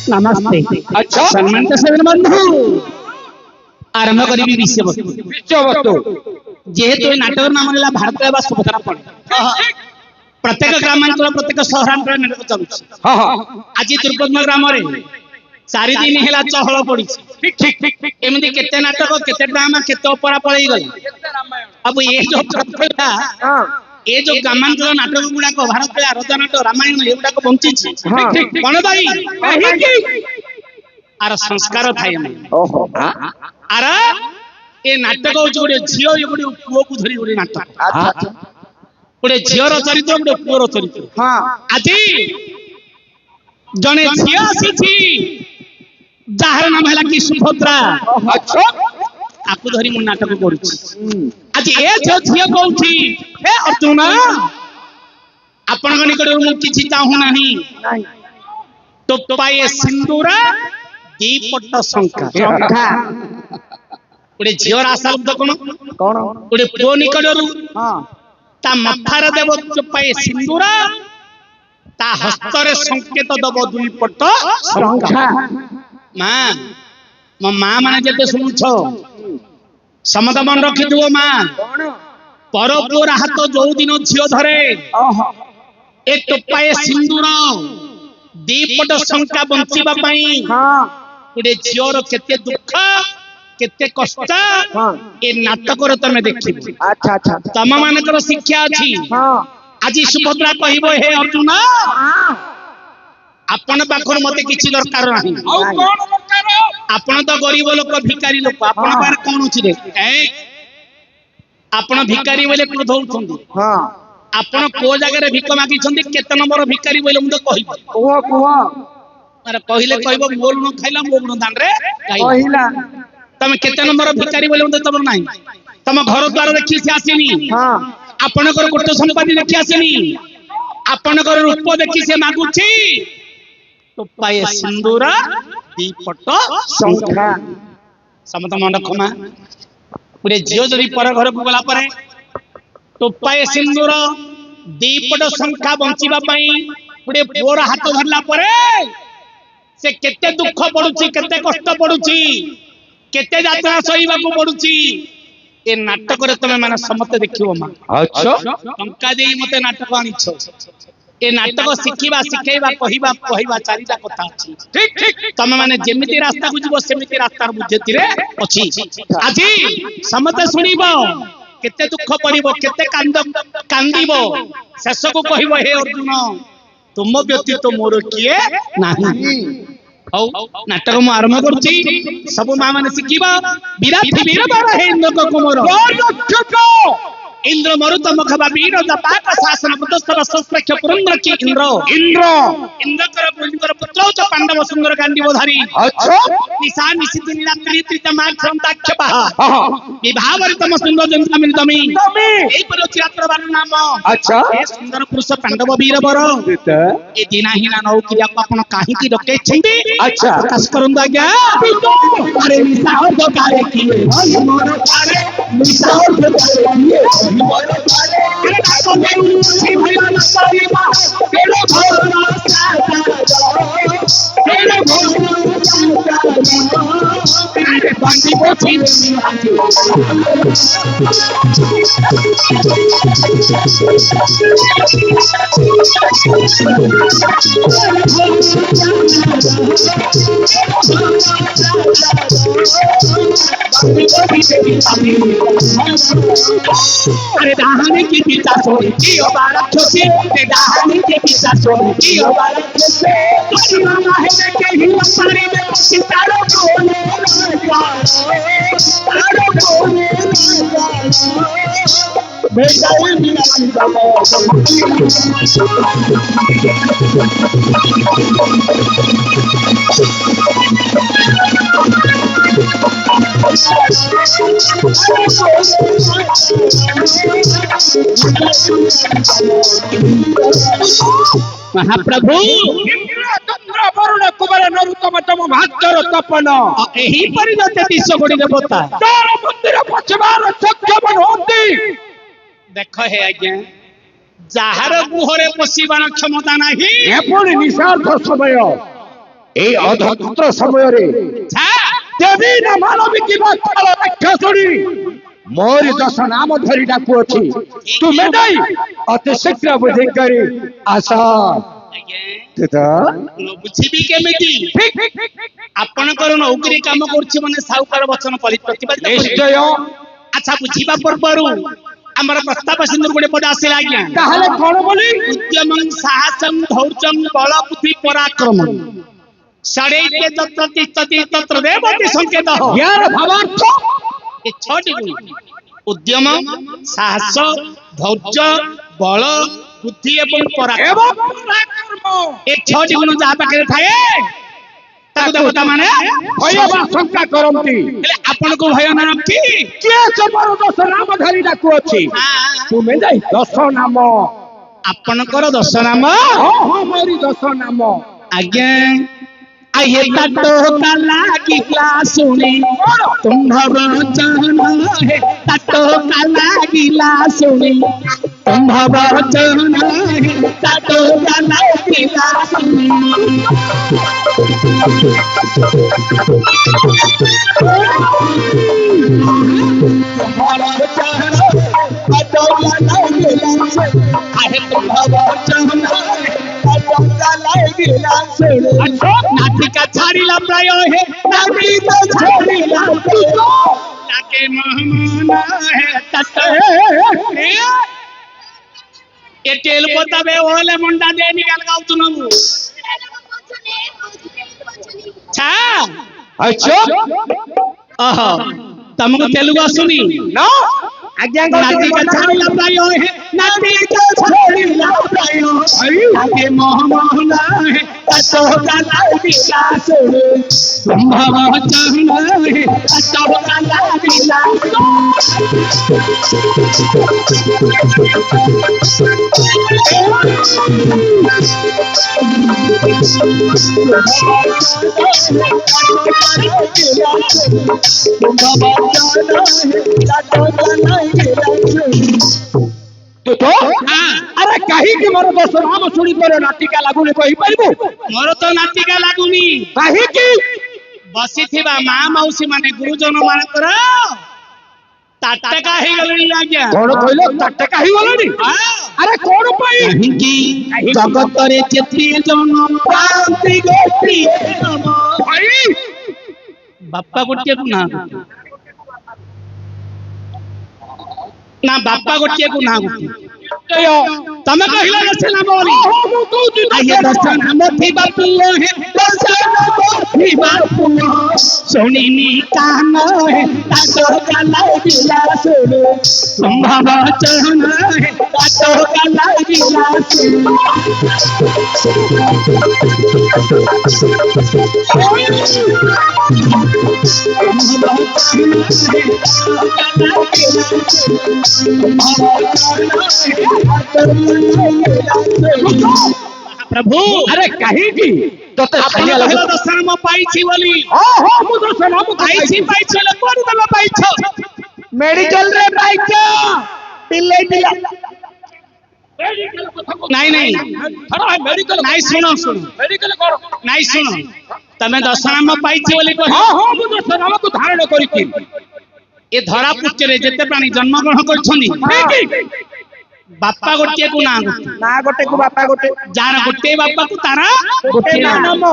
नमस्ते। अच्छा सम्मानित सदन बंधु आरंभ करी विषय वस्तु जेहेतु नाटक नाम है भारत सुभद्रा पड़े प्रत्येक ग्रामांचल प्रत्येक सहरांचल नाटक चलुଛି आज दुर्गम ग्राम चार दिन है चहल पड़ी एमती केते नाटक केते ड्रामा केते ओपेरा पड़े गला अब ये जो प्रथा ये जो ग्रामांचल नाटक गुड़ाक भारत आरत नाटक रामायण ये गुड़ाक बंची कौन भाई आर संस्कार थाए आर ए नाटक हूँ गोटे झील ये गोटे पुओ को धरी गोटे नाटक गोटे झीर चरित्र गोटे पुओर चरित्र आज जने झी आसी जार नाम है कि सुभद्रा आपको धरी मु नाटक करुछि आज ए जो झियो कहउछि हे अर्जुन आपण निकट मु किछि चाहू नाही तो पाए सिंदूर दीपट शंखा गोटे झियर आशा शब्द कोन कोन गोटे पुओ निकटरू ता मथार देव पाए सिंदूर ता हस्तर संकेत दब दुईपट शंखा मां मो मां माने जते सुनुछो समत मन रखी थो मां पर पुअर हाथ जो दिन झील धरे ए टोपाए सिंदूर दीपट शंका बंचिबा पई गोटे झीर केते दुख केते कष्ट ए नाटक तमे देखिबो अच्छा अच्छा तम मानकर शिक्षा अछि आज सुभद्रा कहिबो हे अर्जुन आपण पाखर मते किछि दरकार नाही आ कोन दरकार आपण तो गरीब लोक भिखारी लोक आपण पार कोन अछि रे आपण भिखारी बोले क्रोध होउछंदी हां आपण को जगह रे भिख मागी छंदी केते नंबर भिखारी बोले मु तो कहिबो कुवा कुवा मारे कहिले कहबो मोर न खाइला मोर न दान रे कहिला तमे केते नंबर भिखारी बोले मु तबर नाही तम घर द्वार देखि से आसीनी हां आपण को कोट संपत्ति देखि आसीनी आपण को रूप देखि से मागुछि तो पाए सिंदूर दीपट शंखा समत मन खमा पूरे झियो जदी पर घर को गला परे तो पाए सिंदूर दीपट शंखा बंचिबा पई पूरे पुअर हाथ धरला परे से केते दुख पडुची केते कष्ट पडुची केते यात्रा सहीबा को पडुची ए नाटक रे तमे माने समते देखिबो मा अच्छा टंका देई मते नाटक आनिछो ए नाटक शिखिबा शिखेबा कहिबा कहिबा चारिटा कथा अछि ठीक ठीक तमे माने जेमिति रास्ता को जीवो सेमिति रास्तार बुझेति रे अछि आजी समते सुनिबो केते दुख पड़िबो केते कांदिबो शेष को कहिबो हे अर्जुन तुम व्यतीत मोर किए नाही औ नाटक मु आरंभ करछि सब मा माने शिखिबा विराट वीर बर हे इंद्र को कुमार इंद्र मरुतम खबा वीर जपाक शासन पुत्र सस्त्रक्ष पुरंदर की इंद्र इंद्र इंद्र कर पुंजकर पुत्र च पांडव सुंदर गांडीव धारी अच्छा निशा निशित नीलात्रि त्रितमा क्षमताक्षपः विभावरितम सुंदर जंता मिलतमी एई पर चिरात्र बानु नाम अच्छा ए सुंदर पुरुष पांडव वीर बर ए दिना हिना नौ कि आपण काहे की डके छिंदी अच्छा प्रकाश करंदा गया अरे निशा और जो कारे की मोर कारे निशा और जो कारे अरे दाहानी की पिता सोनी की बालक छोटी रे दाहानी की पिता सोनी की बालक छोटी मामा है के ही सारी में सितारों कोने तारों कोने बेटा ये महाप्रभु चंद्र वरुण कुमार नरोत्तम तम भास्कर तपन यही परिणत दिश गुड़ी देवता तार मंदिर पछबार सक्षम होती देख हे आज्ञा जार गुहरे पशिबार क्षमता नाही एपरि निशार्थ समय ए अधत्र समय रे देवी न मानवी की बात काल राक्षसुरी मोरी दश नाम धरी डाकू अछि तुमे दई अति शीघ्र बुद्धि करी आशा बुझिबी केमिति आपनकर नौकरी काम करछि माने साहुकार वचन प्रतिपादित निश्चय अच्छा बुझिबा पूर्वरु हमर प्रस्ताव सिंदूर गुडे पद आसिला आज्ञा ताहले कोन बोली उद्यमं साहसं धौर्यं बल बुद्धि पराक्रमं षडैते तत्र तिष्ठति तत्र देवति संकेतः यार भावार्थ ये छटी गुण उद्यम साहस धैर्य बल बुद्धि एवं पराक्रम ये छटी गुण जहा पाखे थाए ताको देवता माने भय बा शंका करंती हेले आपन को भय ना रखी के जबर दश नाम धरी डाकू अछि तुमे दई दश नाम आपनकर दश नाम हां मोरी दश नाम आज्ञा आये तटो काला की क्लास सुनी तुम्हार वचन है तटो काला की क्लास सुनी तुम्हार वचन है तटो काला की क्लास सुनी तुम्हार वचन तटो काला की क्लास आहे तुम्हार वचन नाटिका छाड़ीला प्राय है नाटिका छाड़ीला ताके मेहमान है तत ए टेल बताबे ओले मुंडा दे निकाल गाउ तुनमु छा अच्छा आहा तमको तेलुगु आसुनी ना आज्ञा नाटिका छाड़ीला प्राय है नाटिका छाड़ीला प्राय ताके मेहमान है ततो काला विलास संभव वचन है ततो काला विलास तो अरे कहीं की मोर दश नाम सुनी पर नाटिका लागुनी कहि परबो मोर तो नाटिका लागुनी कहीं की बसिथिबा मा मौसी माने गुरुजन मानकर ताटका हे गलनी आज्ञा कोन कहलो ताटका ही गलनी अरे कोन पई कि जगत रे जेती जन शांति गोटी भाई बाप्पा गोटिए को ना बाप्पा गोटिए को ना गोटी तमे कहिला दर्शन नाम बोली आये दर्शन नाम थी बापू है दर्शन नाम थी बापू सोनीनी कान है तातो काला विलास संभव वचन है तातो काला विलास प्रभु अरे कहीं की तते आपण कहला दर्शन नाम पाइछि बोली हां हां मु दर्शन नाम पाइछि पाइछि ले कोन दला पाइछो मेडिकल रे पाइछो पिल्ले पिला नहीं नहीं मेडिकल नहीं सुनो सुनो मेडिकल करो नहीं सुनो तमे दर्शन नाम पाइछि बोली कह हां हां मु दर्शन नाम को धारण करिछि ए धरा पृष्ठरे जेते प्राणी जन्म ग्रहण करछनी बापा गोटिए को ना गोटे को बापा गोटे जार गोटे बापा को तारा गोटे नाम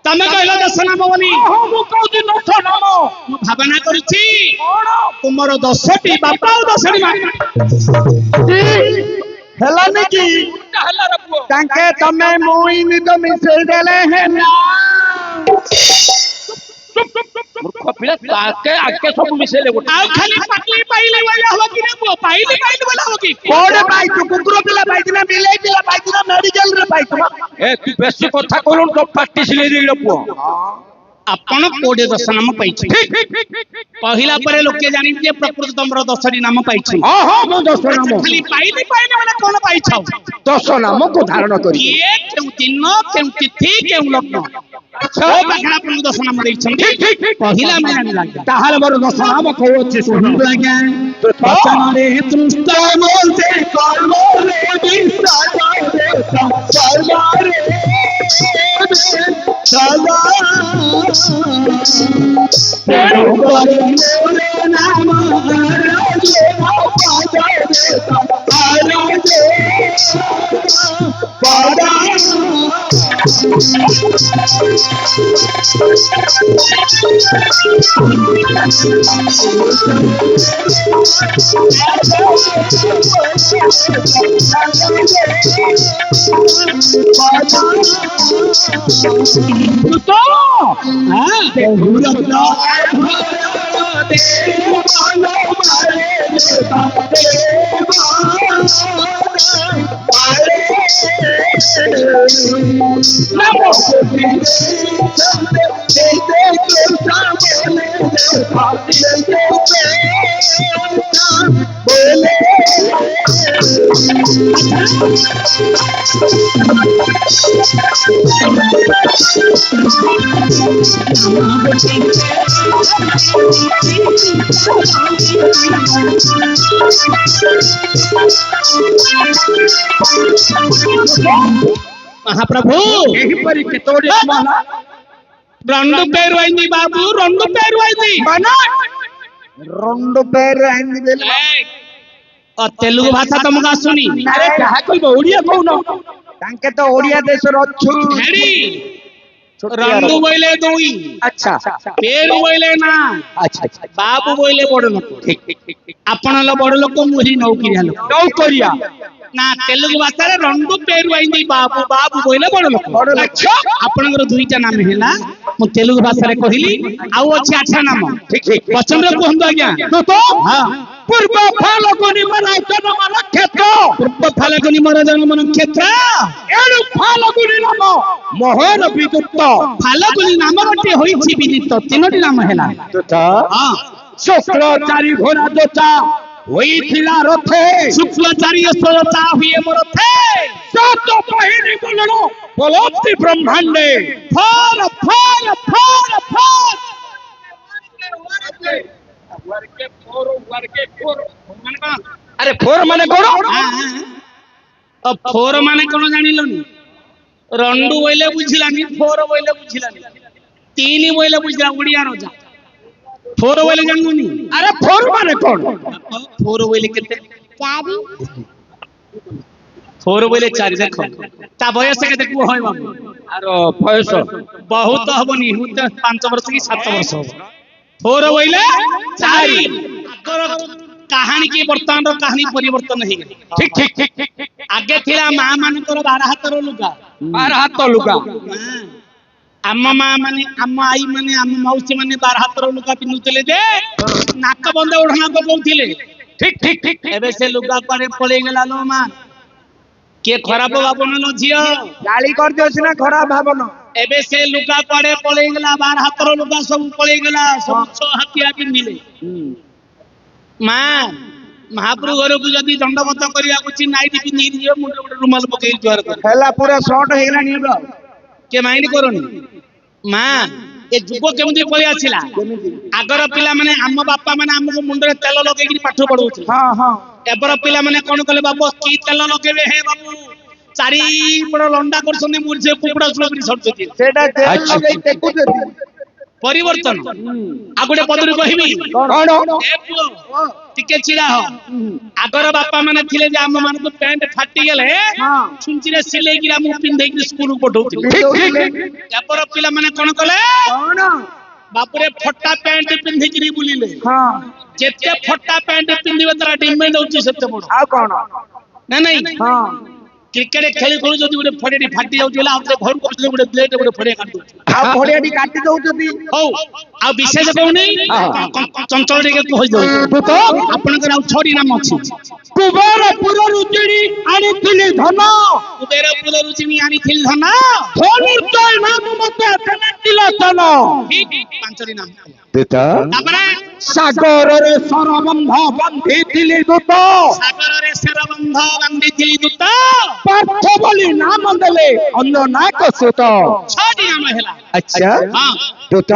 तमे कहला दश नाम बोली हां मु कहू दश नाम मु भावना करूछि कोन तुमरो 10टी बापा और 10टी मां हेलानी की हल्ला रखो तांके तमे मोइन तो मिसे देले है ना मूर्ख पिला ताके आके सब मिसेले गोटे आ खाली पटली पाइले वाला हो कि ना पाइले पाइले वाला हो कि कोड़े पाई तू कुकुर पिला पाई ना बिले पिला पाई ना मेडिकल रे पाई तू ए तू बेसी कथा कहलु तो पार्टी सिले देलो पुओ ଆପଣ କୋଡେ 10 ନାମ ପାଇଛନ୍ତି କହିଲା ପରେ ଲୋକେ ଜାଣି ଯେ ପ୍ରକୃତ ତମର 10ଟି ନାମ ପାଇଛନ୍ତି ହଁ ହଁ ମୁଁ 10 ନାମ ଖାଲି ପାଇଲେ ମାନେ କଣ ପାଇଛ 10 ନାମକୁ ଧାରଣ କରି କିଏ କେଉଁ ଦିନ କେଉଁ ତିଥି କେଉଁ ଲଗ୍ନ କୋ ପାଖରେ ଆପଣଙ୍କୁ 10 ନାମ ଦେଇଛନ୍ତି କହିଲା ଆମେ ଜାଣିଲା ତାହେଲେ ମୋର 10 ନାମ କହୁଛି ଶୁଣନ୍ତୁ ଆଜ୍ଞା ବଚନରେ ତୃଷ୍ଣ ବୋଲତେ କର୍ମରେ ବିଶ୍ୱାସରେ କର୍ମରେ ସଦା ତେଣୁ କରି ମୋର ନାମ ଆରାଧେ ପାଦେ మహాప్రభు ଏହିପରି କେତୋଟି ନାମ ହେଲା రెండు పేరు అయింది బాబు రెండు పేరు అయింది రెండు పేరు అయింది తెలుగు భాషା ତମକୁ ଆସୁନି ଆରେ ଯାହା କହିବ ଓଡିଆ କହୁନ ତାଙ୍କେ ତ ଓଡିଆ ଦେଶର ଅଛୁ ରଣ୍ଡୁ ବୋଇଲେ ଦୁଇ ଆଚ୍ଛା పేరు ବୋଇଲେ ନା ଆଚ୍ଛା ବାବୁ ବୋଇଲେ ବଡ ଲୋକ ଆପଣ ହେଲେ ବଡ ଲୋକ ମୁଁ ହିଁ ନୌକିରିଆ ଲୋକ ନୌକରିଆ ନା ତେଲୁଗୁ ଭାଷାରେ రెండు పేరు అయింది బాబు బాబు ବୋଇଲେ ବଡ ଲୋକ ଆପଣଙ୍କର ଦୁଇଟା ନାମ ହେଲା ମୁଁ ତେଲୁଗୁ ଭାଷାରେ କହିଲି ଆଉ ଅଛି 8 ନାମ ପଛରେ କୁହନ୍ତୁ ଆଜ୍ଞା ପୂର୍ବ ଫାଲଗୁନି ମୋର ଜନ୍ମ ନକ୍ଷତ୍ର ପୂର୍ବ ଫାଲଗୁନି ମୋର ଜନ୍ମ ନକ୍ଷତ୍ର ଏଣୁ ଫାଲଗୁନି ନାମ ମୋହନ ବିଦୁକ୍ତ ଫାଲଗୁନି ନାମ ଗୋଟିଏ ହୋଇଛି ବିଦିତ 3ଟି ନାମ ହେଲା ଶୁକ୍ଳ ଚାରି ଘୋଡ଼ା ଦୋଚା ହୋଇଥିଲା ରଥେ ଶୁକ୍ଳ ଚାରି ଦୋଚା ହୁଏ ମୋ ରଥେ ସାତ ବାହିନୀ ବୋଲଣ ପଲନ୍ତି ବ୍ରହ୍ମାଣ୍ଡେ ଫର ଫର ଫର ଫର ଆରେ ଫୋର ମାନେ କଣ ଫୋର ମାନେ କଣ ଜାଣିଲନି ରଣ୍ଡୁ ବୋଇଲେ ବୁଝିଲାନି ଫୋର ବୋଇଲେ ବୁଝିଲାନି 3 ବୋଇଲେ ବୁଝିଲା ଓଡିଆ ରଜା ଫୋର ବୋଇଲେ ଜାଣିଲନି ଆରେ ଫୋର ମାନେ କଣ ଫୋର ବୋଇଲେ କେତେ 4 ଫୋର ବୋଇଲେ 4 ଦେଖ ତା ବୟସ କେତେ କୁହ হয় ବାବୁ ଆର ବୟସ ବହୁତ ହବନି 5 ବର୍ଷ କି 7 ବର୍ଷ ହବ ଫୋର ବୋଇଲେ 4 ଆଗର କାହାଣୀ କି ବର୍ତ୍ତମାନର କାହାଣୀ ପରିବର୍ତ୍ତନ ହେଇଗଲା ଠିକ ଠିକ ଠିକ ଆଗେ ଥିଲା ମା ମାନଙ୍କର 12 ହାତର ଲୁଗା 12 ହାତ ଲୁଗା ଆମ ମା ମାନେ ଆମ ଆଈ ମାନେ ଆମ ମାଉସୀ ମାନେ 12 ହାତର ଲୁଗା ପିନ୍ଧୁଥିଲେ ଯେ ନାକ ବନ୍ଦ ଓଢଣା ପକଉଥିଲେ ଠିକ ଠିକ ଠିକ ଏବେ ସେ ଲୁଗା କୁଆଡେ ପଳେଇ ଗଲା ଲୋ ମା କିଏ ଖରାପ ଭାବନ ନ ଝିଅ ଗାଳି କରିଦିଅ ସିନା ଖରାପ ଭାବନ ଏବେ ସେ ଲୁଗା କୁଆଡେ ପଳେଇ ଗଲା 12 ହାତର ଲୁଗା ସବୁ ପଳେଇ ଗଲା ସବୁ 6 ହାତିଆ ପିନ୍ଧିଲେ ମା ମହାପ୍ରଭୁ ଘରକୁ ଯଦି ଦଣ୍ଡବତ କରିବାକୁ ଅଛି ନାଇଟି ପିନ୍ଧିକି ଯିବ ମୁଣ୍ଡ ଗୋଟେ ରୁମାଲ ପକେଇ ଜୁହାର କର ହେଲା ପୁରା ଶର୍ଟ ହେଇଗଲାଣି ଏବେ କିଏ ମାଇଣ୍ଡ କରନି ମା ଏ ଯୁଗ କେମିତି ପଳେଇ ଆସିଲା ଆଗର ପିଲାମାନେ ଆମ ବାପା ମାନେ ଆମକୁ ମୁଣ୍ଡରେ ତେଲ ଲଗେଇକି ପାଠ ପଢଉଥିଲେ ହଁ ହଁ ଏବେର ପିଲାମାନେ କଣ କଲେ ବାବୁ କି ତେଲ ଲଗେଇବେ ହେ ବାବୁ 4 ବଡ ଲଣ୍ଡା କରୁଛନ୍ତି ମୁର୍ଜେ କୁକୁଡା ସୁଳପରି ସରୁଛନ୍ତି ସେଟା ଲଗେଇ ଟେକୁଛନ୍ତି ପରିବର୍ତ୍ତନ ଆଉ ଗୋଟେ ପଦରୁ କହିବି କଣ ଏ ପୁଅ ଟିକେ ଚିଡ଼ା ହ ଆଗର ବାପା ମାନେ ଥିଲେ ଯେ ଆମ ମାନଙ୍କୁ ପ୍ୟାଣ୍ଟ ଫାଟିଗଲେ ଛୁଞ୍ଚିରେ ସିଲେଇକି ଆମକୁ ପିନ୍ଧେଇକି ସ୍କୁଲ ପଠଉଥିଲେ ଏବେର ପିଲାମାନେ କଣ କଲେ କଣ ବାପୁରେ ଫଟା ପ୍ୟାଣ୍ଟ ପିନ୍ଧିକିରି ବୁଲିଲେ ଯେତେ ଫଟା ପ୍ୟାଣ୍ଟ ପିନ୍ଧିବେ ତାର ଡିମାଣ୍ଡ ହଉଛି ସେତେ ବଡ ଆଉ କଣ ନା ନାଇଁ କ୍ରିକେଟ ଖେଳି ଖେଳୁ ଯଦି ଗୋଟେ ଫଡେଟି ଫାଟି ଯାଉଛି ବୋଲେ ଆଉ ଘରକୁ ଆସିଲେ ଗୋଟେ ବ୍ଲେଡ ଗୋଟେ ଫଡିଆ କାଟି ଦଉଛି ଆଉ ଫଡିଆଟି କାଟି ଦଉଛନ୍ତି ହଉ ଆଉ ବିଶେଷ କହୁନି ଚଞ୍ଚଳ ଟିକେ କହିଦଉଛି ଆପଣଙ୍କର ଆଉ 6ଟି ନାମ ଅଛି କୁବେରପୁରରୁ କିଣି ଆଣିଥିଲି ଧନ। କୁବେରପୁରରୁ ଚିନି ଆଣିଥିଲି ଧନ। ଧନୁର୍ଜୟ ନାମ ମତେ ଦେଲା ଧନ। ପାଞ୍ଚଟି ନାମ। ତାପରେ ସାଗରରେ ସରବନ୍ଧ ବାନ୍ଧିଥିଲି ଦୂତ। ସାଗରରେ ସରବନ୍ଧ ବାନ୍ଧିଥିଲି ଦୂତ। ପାର୍ଥ ବୋଲି ନାମ ଦେଲେ ଅନ୍ୟ ନାକ ସୁତ। ଛଅଟି ନାମ ହେଲା। ଆଚ୍ଛା ହଁ ଦୂତ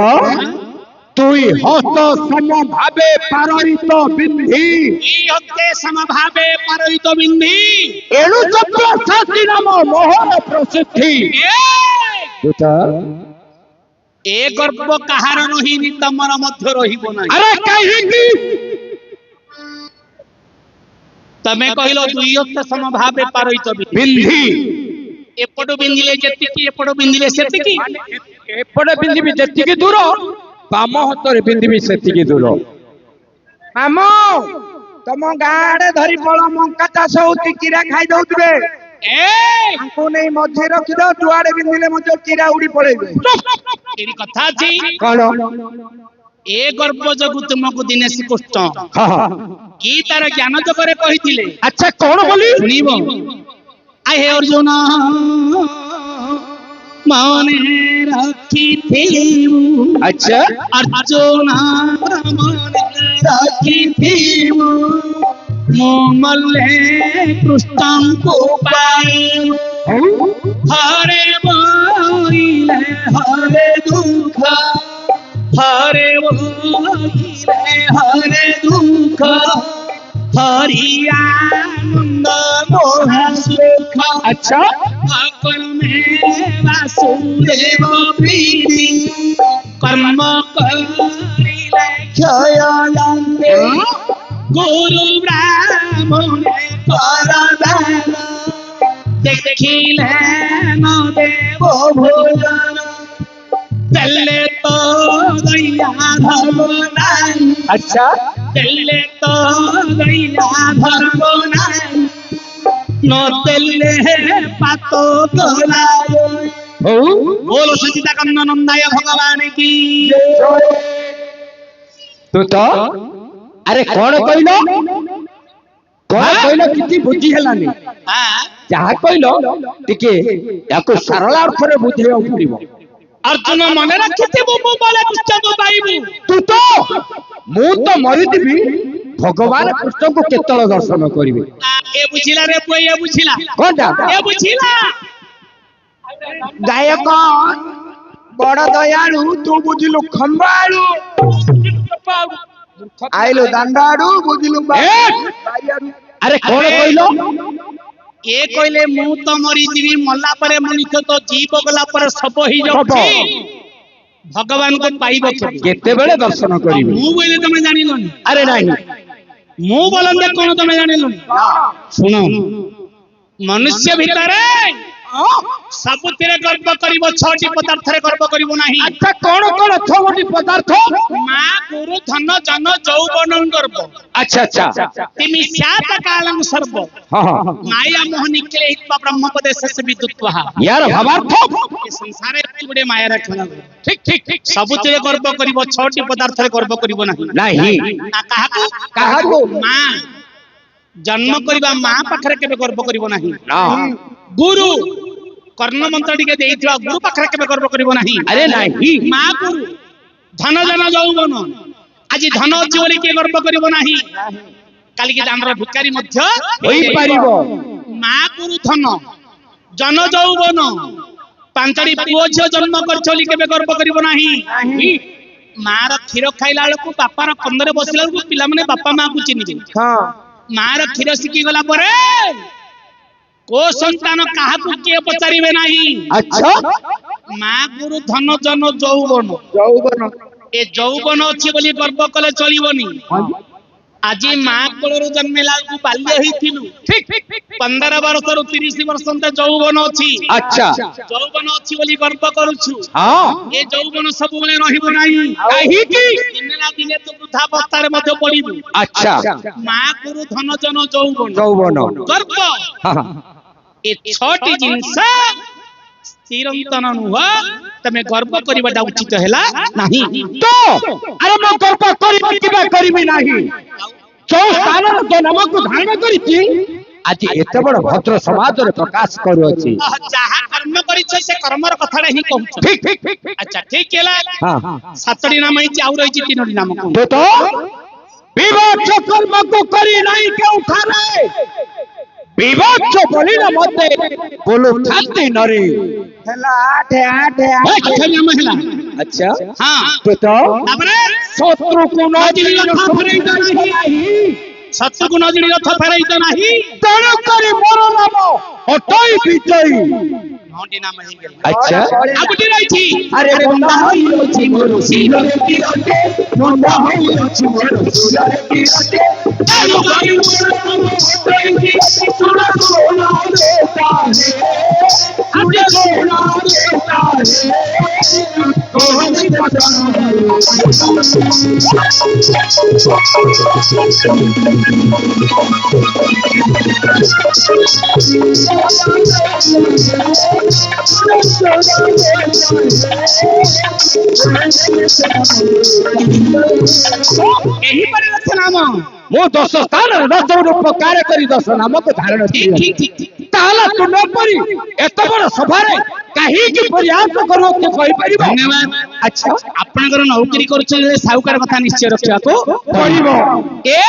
তুই হস্ত সমভাবে পারহিত বিন্ধি। তুই হস্তে সমভাবে পারহিত বিন্ধি। এণু চক্র শাস্ত্রী নাম মোহন প্রসিদ্ধি। এ গর্ব কাহার রহিনি তমর মধ্য রহিব নাই। আরে কাহিকি তমে কহিল দুই হস্ত সমভাবে পারহিত বিন্ধি। Up to বিন্ধিলে যেতিকি up to বিন্ধিলে সেতিকি। এপটে বিନ୍ଧିବି ଯେତିକି ଦୂର ବାମ ହାତରେ ବିନ୍ଧିବି ସେତିକି ଦୂର। ମାମ ତମ ଗାଁ ଆଡେ ଧରି ପଳ ମଙ୍କା ଚାଷ ହଉଛି କିରା ଖାଇ ଦଉଥିବେ। ତାଙ୍କୁ ନେଇ ମଝି ରଖିଦଉ ଯୁଆଡେ ବିନ୍ଧିଲେ ମଧ୍ୟ କିରା ଉଡି ପଳେଇବେ। ଏଇ କଥା ଅଛି କଣ ଏ ଗର୍ବ ଯୋଗୁ ତୁମକୁ ଦିନେଶ କୃଷ୍ଣ ଗୀତାର ଜ୍ଞାନ ଯୋଗରେ କହିଥିଲେ। ଆଚ୍ଛା କଣ ବୋଲି ଶୁଣିବ ଆହେ ଅର୍ଜୁନ ମନେ ରଖିଥିବୁ। ଆଚ୍ଛା ଅର୍ଜୁନ ମନେ ରଖିଥିବୁ ମୁଁ ମଲେ କୃଷ୍ଣଙ୍କୁ ପାଇବୁ। ହରେ ବୋଇଲେ ହରେ ଦୁଃଖ ହରେ ବୋଇଲେ ହରେ ଦୁଃଖ হরি আনন্দ মহা সুখ। আচ্ছা অকর্মে বাসুদেব প্রীতি কর্ম করিলে ক্ষয় জানতে গুরু ব্রাহ্মণে করদান দেখিলে ন দেব ভোজন পেলে তো দয়া ধর্ম নাই। আচ্ছা তেলে তো গইয়া ধর্ম নাই ন তেলে পাতো গোলায়। बोलो सच्चिदानंद नंदाय भगवान की। ତୁ ତ ଆରେ କଣ କହିଲ କଣ କହିଲ କିଛି ବୁଝି ହେଲାନି। ଯାହା କହିଲ ଟିକେ ୟାକୁ ସରଳ ଅର୍ଥରେ ବୁଝେଇବାକୁ ପଡିବ। अर्जुन मन रखिथिबु मु बोले कृष्णକୁ ପାଇବୁ। ତୁ ତ ମୁଁ ତ ମରିଯିବି ଭଗବାନ କୃଷ୍ଣଙ୍କୁ କେତେବେଳେ ଦର୍ଶନ କରିବି। ଏ ବୁଝିଲା ରେ ପୁଅ ଏ ବୁଝିଲା କଣଟା ଏ ବୁଝିଲା। ଗାୟକ ବଡ ଦୟାଳୁ ତୁ ବୁଝିଲୁ ଖମ୍ବାଳୁ ଆଇଲୁ ଦାଣ୍ଡ ଆଡୁ ବୁଝିଲୁ। ଆରେ କଣ କହିଲ ଏ କହିଲେ ମୁଁ ତ ମରିଯିବି ମଲା ପରେ ମଣିଷ ତ ଜୀବ ଗଲା ପରେ ଶବ ହେଇଯାଉଛି ଭଗବାନଙ୍କୁ ପାଇବ କେତେବେଳେ ଦର୍ଶନ କରିବି। ମୁଁ କହିଲେ ତମେ ଜାଣିଲନି। ଆରେ ନାହିଁ ମୁଁ ବୋଲନ୍ତେ କଣ ତମେ ଜାଣିଲନି। ଶୁଣ ମନୁଷ୍ୟ ଭିତରେ ସବୁଥିରେ ଗର୍ବ କରିବ ଛଅଟି ପଦାର୍ଥରେ ଗର୍ବ କରିବ ନାହିଁ। ଆଚ୍ଛା କଣ କଣ ଛଅଟି ପଦାର୍ଥ। ମା ଗୁରୁ ଧନ ଜନ ଯୌବନ ଗର୍ବ। ଆଚ୍ଛା ଆଚ୍ଛା ତିମି ସାତ କାଳଂ ସର୍ବ ମାୟା ମୋହ ନିଖିଲେ ହିତ୍ୱା ବ୍ରହ୍ମ ପଦେ ଶେଷ ବିଦୁତ୍ୱଃ। ୟାର ଭାବାର୍ଥ ଏ ସଂସାରରେ ଗୋଟେ ମାୟାର ଖେଳ। ଠିକ ଠିକ ଠିକ ସବୁଥିରେ ଗର୍ବ କରିବ ଛଅଟି ପଦାର୍ଥରେ ଗର୍ବ କରିବ ନାହିଁ। ନାହିଁ ନା କାହାକୁ କାହାକୁ ମା ଜନ୍ମ କରିବା ମା ପାଖରେ କେବେ ଗର୍ବ କରିବ ନାହିଁ। ନା ଗୁରୁ କର୍ଣ୍ଣ ମନ୍ତ୍ର ଟିକେ ଦେଇଥିବା ଗୁରୁ ପାଖରେ କେବେ ଗର୍ବ କରିବ ନାହିଁ। ଆରେ ନାହିଁ ମା ଗୁରୁ ଧନ ଜନ ଯୌବନ ଆଜି ଧନ ଅଛି ବୋଲି କିଏ ଗର୍ବ କରିବ ନାହିଁ। କାଲିକି ଦାଣ୍ଡର ଭିକାରୀ ମଧ୍ୟ ହୋଇପାରିବ। ମା ଗୁରୁ ଧନ ଜନ ଯୌବନ ପାଞ୍ଚଟି ପୁଅ ଝିଅ ଜନ୍ମ କରିଛ ବୋଲି କେବେ ଗର୍ବ କରିବ ନାହିଁ। ମାର କ୍ଷୀର ଖାଇଲା ବେଳକୁ ବାପାର କନ୍ଦରେ ବସିଲା ବେଳକୁ ପିଲାମାନେ ବାପା ମାକୁ ଚିହ୍ନିବେ। ମାର କ୍ଷୀର ଶିଖି ଗଲା ପରେ କୋ ସନ୍ତାନ କାହାକୁ କିଏ ପଚାରିବେ ନାହିଁ। ଆଚ୍ଛା ମା ଗୁରୁ ଧନ ଜନ ଯୌବନ ଯୌବନ ଏ ଯୌବନ ଅଛି ବୋଲି ଗର୍ବ କଲେ ଚଳିବନି। ଆଜି ମା କୋଳରୁ ଜନ୍ମିଲା ବେଳକୁ ବାଲ୍ୟ ହେଇଥିଲୁ 15 ବର୍ଷରୁ 30 ବର୍ଷ ଯୌବନ ଅଛି। ଆଚ୍ଛା ଯୌବନ ଅଛି ବୋଲି ଗର୍ବ କରୁଛୁ। ହଁ ଏ ଯୌବନ ସବୁବେଳେ ରହିବ ନାହିଁ। କାହିଁକି ଦିନେ ନା ଦିନେ ତୁ ବୃଦ୍ଧାବସ୍ଥାରେ ମଧ୍ୟ ପଡିବୁ। ଆଚ୍ଛା ମା ଗୁରୁ ଧନ ଜନ ଯୌବନ ଯୌବନ ଗର୍ବ ଏ ଛଅଟି ଜିନିଷ ଚିରନ୍ତନ ନୁହଁ। ତମେ ଗର୍ବ କରିବାଟା ଉଚିତ ହେଲା ନାହିଁ। ତ ଆରେ ମୁଁ ଗର୍ବ କରିବି କିମ୍ବା କରିବି ନାହିଁ। ଯୋଉ ସ୍ଥାନର ତୋ ନାମକୁ ଧାରଣ କରିଛି ଆଜି ଏତେ ବଡ ଭଦ୍ର ସମାଜରେ ପ୍ରକାଶ କରୁଅଛି। ଯାହା କର୍ମ କରିଛ ସେ କର୍ମର କଥାଟା ହିଁ କହୁଛ। ଠିକ ଠିକ ଠିକ ଆଚ୍ଛା ଠିକ ହେଲା। ହଁ 7ଟି ନାମ ହେଇଛି, ଆଉ ରହିଛି 3ଟି ନାମ। ତୁ ତ ବିଭକ୍ଷ କର୍ମକୁ କରି ନାହିଁ କେଉଁଠାରେ ବିଭକ୍ଷ ବଳିର ମତେ ବୋଲୁଥାନ୍ତି ନରେ ହେଲା 8 ଆଚ୍ଛା ନାମ ହେଲା। ଆଚ୍ଛା ହଁ ତୁ ତ ତାପରେ ଶତ୍ରୁକୁ ନ ଜିଣି ରଥ ଫେରାଇତ ନାହିଁ ଶତ୍ରୁକୁ ନ ଜିଣି ରଥ ଫେରାଇତ ନାହିଁ, ତେଣୁ କରି ମୋର ନାମ ଅଟଇ ବିଜୟୀ। 9ଟି ନାମ ହେଇଗଲା। ଆଚ୍ଛା ଆଉ ଗୋଟେ ରହିଛି, ଆରେ ବନ୍ଦା ହୋଇଅଛି ମୋର ଶିରରେ କିରଟେ ବନ୍ଦା ହୋଇଅଛି ମୋର ଶିରରେ କିରଟେ ତେଣୁ କରି ମୋର ନାମ ଅଟଇ ବିଜୟୀ। ଶୁଣ ଶୁଣ ରେ ତାରେ ଶୁଣ ଏହିପରି ରଥ ନାମ। ମୁଁ 10 ସ୍ଥାନରେ 10 ଉପକାର କରି 10 ନାମକୁ ଧାରଣ ଠିକ କରି ଠିକ ଠିକ। ତାହେଲେ ତୁମେ ପରି ଏତେ ବଡ ସଭାରେ କାହିଁକି ପ୍ରୟାସ କରୁଅଛ କହିପାରିବ? ଧନ୍ୟବାଦ। ଆଚ୍ଛା ଆପଣଙ୍କର ନୌକରି କରୁଛନ୍ତି, ସାହୁକାର କଥା ନିଶ୍ଚୟ ରଖିବାକୁ ପଡିବ। ଏ